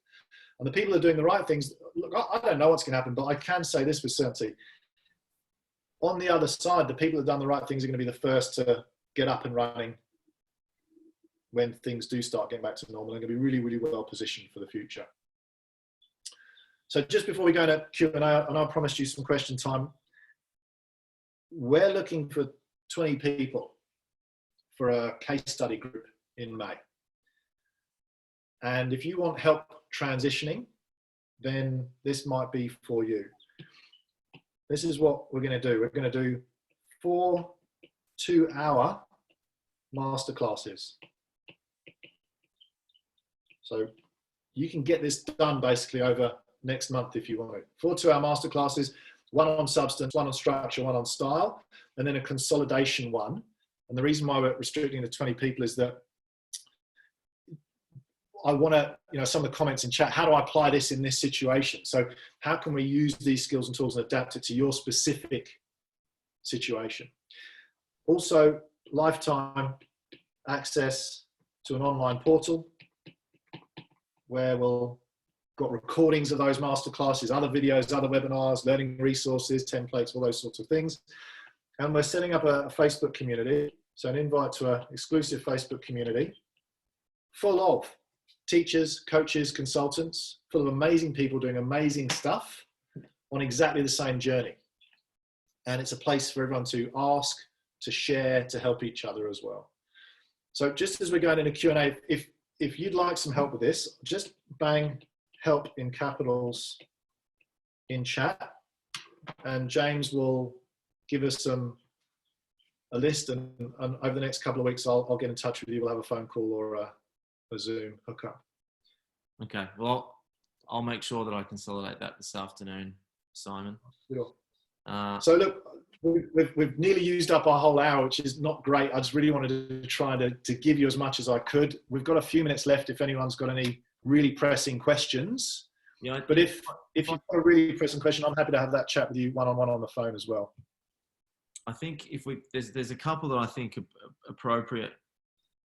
And the people that are doing the right things, look, I don't know what's going to happen, but I can say this with certainty. On the other side, the people that have done the right things are going to be the first to get up and running when things do start getting back to normal. They're going to be really, really well positioned for the future. So just before we go into Q&A, and I promised you some question time, we're looking for 20 people for a case study group in May. And if you want help transitioning, then this might be for you. This is what we're going to do. We're going to do 4 2-hour masterclasses. So you can get this done basically over next month if you want it. 4 2-hour masterclasses, 1 on substance, 1 on structure, 1 on style, and then a consolidation one. And the reason why we're restricting to 20 people is that I want to, some of the comments in chat, how do I apply this in this situation? So how can we use these skills and tools and adapt it to your specific situation? Also, lifetime access to an online portal where we'll got recordings of those masterclasses, other videos, other webinars, learning resources, templates, all those sorts of things. And we're setting up a Facebook community. So an invite to an exclusive Facebook community full of teachers, coaches, consultants, full of amazing people doing amazing stuff on exactly the same journey. And it's a place for everyone to ask, to share, to help each other as well. So just as we're going into Q&A, if you'd like some help with this, just bang help in capitals in chat, and James will give us some a list, and over the next couple of weeks, I'll get in touch with you. We'll have a phone call or a Zoom hookup. Okay. Well, I'll make sure that I consolidate that this afternoon, Simon. Sure. So look, we've nearly used up our whole hour, which is not great. I just really wanted to try to give you as much as I could. We've got a few minutes left if anyone's got any really pressing questions. Yeah. But if you've got a really pressing question, I'm happy to have that chat with you one-on-one on the phone as well. I think there's a couple that I think are appropriate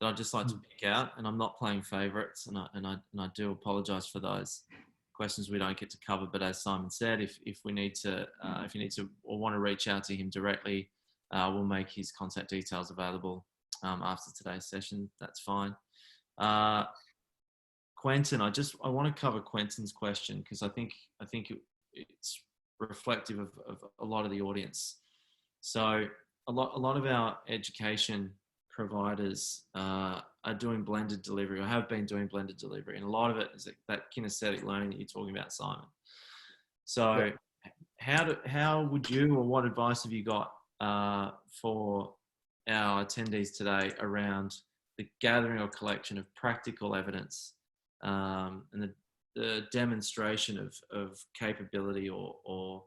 that I'd just like to pick out, and I'm not playing favourites, and I do apologise for those questions we don't get to cover. But as Simon said, if we need to, if you need to or want to reach out to him directly, we'll make his contact details available after today's session. That's fine. Quentin, I want to cover Quentin's question because I think it's reflective of a lot of the audience. So a lot of our education providers are doing blended delivery, or have been doing blended delivery, and a lot of it is that kinesthetic learning that you're talking about, Simon. So how would you, or what advice have you got for our attendees today around the gathering or collection of practical evidence and the demonstration of capability or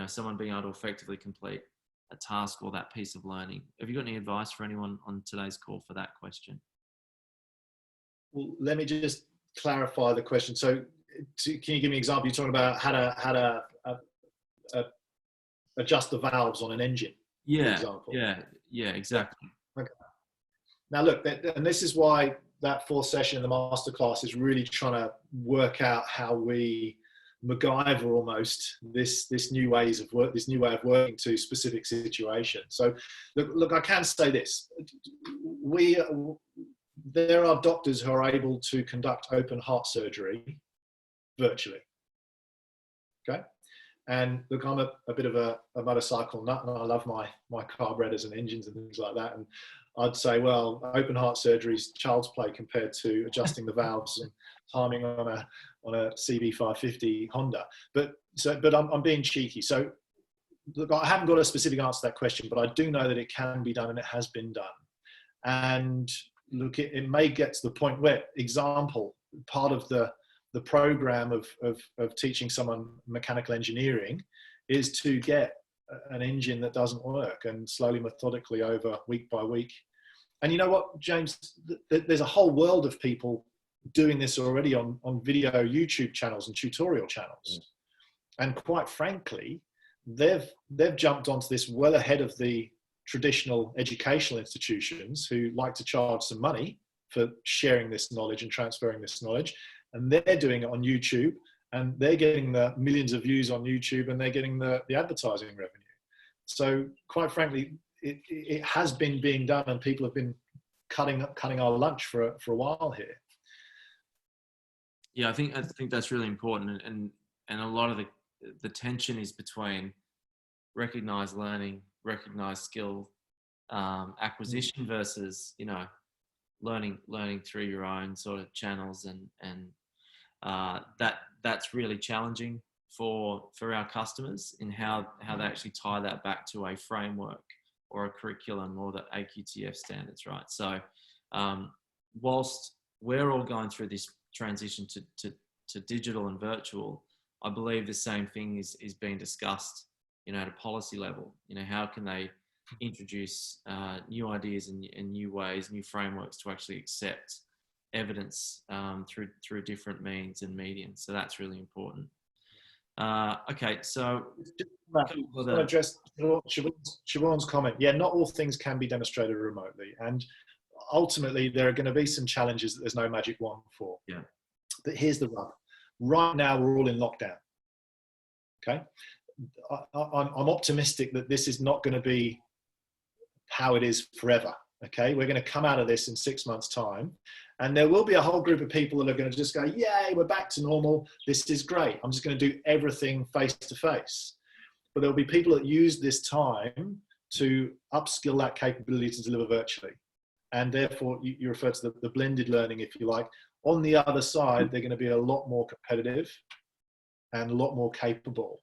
someone being able to effectively complete a task or that piece of learning? Have you got any advice for anyone on today's call for that question? Well, let me just clarify the question. So can you give me an example? You're talking about how to adjust the valves on an engine, for example. Yeah, exactly. Okay. Now look, and this is why that fourth session in the masterclass is really trying to work out how we MacGyver almost this new way of working to specific situations. So look, I can say this: there are doctors who are able to conduct open heart surgery virtually. Okay, and look, I'm a bit of a motorcycle nut, and I love my carburetors and engines and things like that. And I'd say, well, open heart surgery is child's play compared to adjusting the valves and timing on a CB550 Honda. But I'm being cheeky. So look, I haven't got a specific answer to that question, but I do know that it can be done and it has been done. And look, it may get to the point where, example, part of the program of teaching someone mechanical engineering is to get an engine that doesn't work, and slowly, methodically, over week by week. And you know what, James, there's a whole world of people doing this already on video YouTube channels and tutorial channels. And quite frankly, they've jumped onto this well ahead of the traditional educational institutions who like to charge some money for sharing this knowledge and transferring this knowledge. And they're doing it on YouTube, and they're getting the millions of views on YouTube, and they're getting the advertising revenue. So quite frankly, it has been being done, and people have been cutting our lunch for a while here. Yeah, I think that's really important, and a lot of the tension is between recognized learning, recognized skill acquisition versus learning through your own sort of channels, and that's really challenging for our customers in how they actually tie that back to a framework or a curriculum or the AQTF standards, right? So whilst we're all going through this transition to digital and virtual, I believe the same thing is being discussed, at a policy level. How can they introduce new ideas and new ways, new frameworks to actually accept evidence through different means and mediums. So that's really important. Okay, so I want to address Siobhan's comment. Yeah, not all things can be demonstrated remotely, and ultimately there are going to be some challenges that there's no magic wand for. Yeah. But here's the rub. Right now we're all in lockdown. Okay, I'm optimistic that this is not going to be how it is forever. Okay, we're going to come out of this in 6 months' time, and there will be a whole group of people that are going to just go, yay, we're back to normal. This is great. I'm just going to do everything face to face. But there'll be people that use this time to upskill that capability to deliver virtually. And therefore, you refer to the blended learning, if you like. On the other side, they're going to be a lot more competitive and a lot more capable.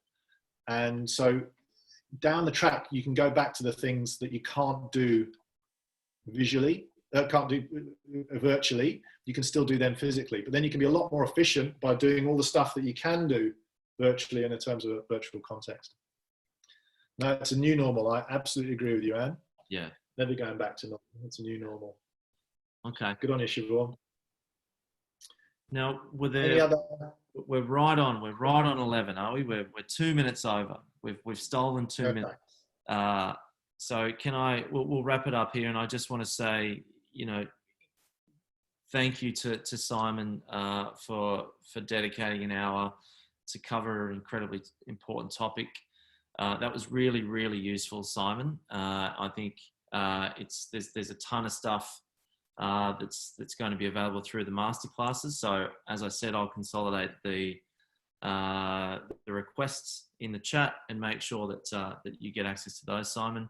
And so down the track, you can go back to the things that you can't do visually, can't do virtually. You can still do them physically, but then you can be a lot more efficient by doing all the stuff that you can do virtually and in terms of a virtual context. No, it's a new normal. I absolutely agree with you, Anne. Yeah. Never going back to normal. It's a new normal. Okay. Good on you, Siobhan. Now, Any other? we're right on 11, are we? We're 2 minutes over. We've stolen 2 minutes. So we'll wrap it up here. And I just want to say, thank you to Simon for dedicating an hour to cover an incredibly important topic. That was really, really useful, Simon. I think there's a ton of stuff that's going to be available through the masterclasses. So as I said, I'll consolidate the requests in the chat and make sure that you get access to those, Simon.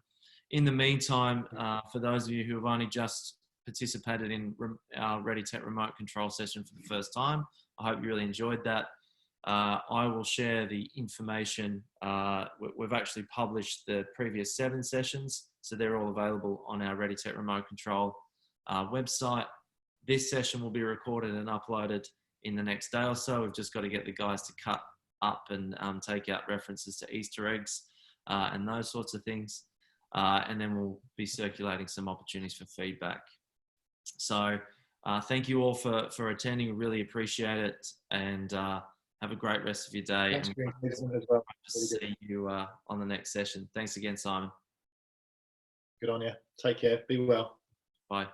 In the meantime, for those of you who have only just participated in our ReadyTech remote control session for the first time, I hope you really enjoyed that. I will share the information. We've actually published the previous 7 sessions, so they're all available on our ReadyTech remote control website. This session will be recorded and uploaded in the next day or so. We've just got to get the guys to cut up and take out references to Easter eggs and those sorts of things. And then we'll be circulating some opportunities for feedback. So thank you all for attending. We really appreciate it. And have a great rest of your day. Thanks and for being present as well. see you on the next session. Thanks again, Simon. Good on you. Take care. Be well. Bye.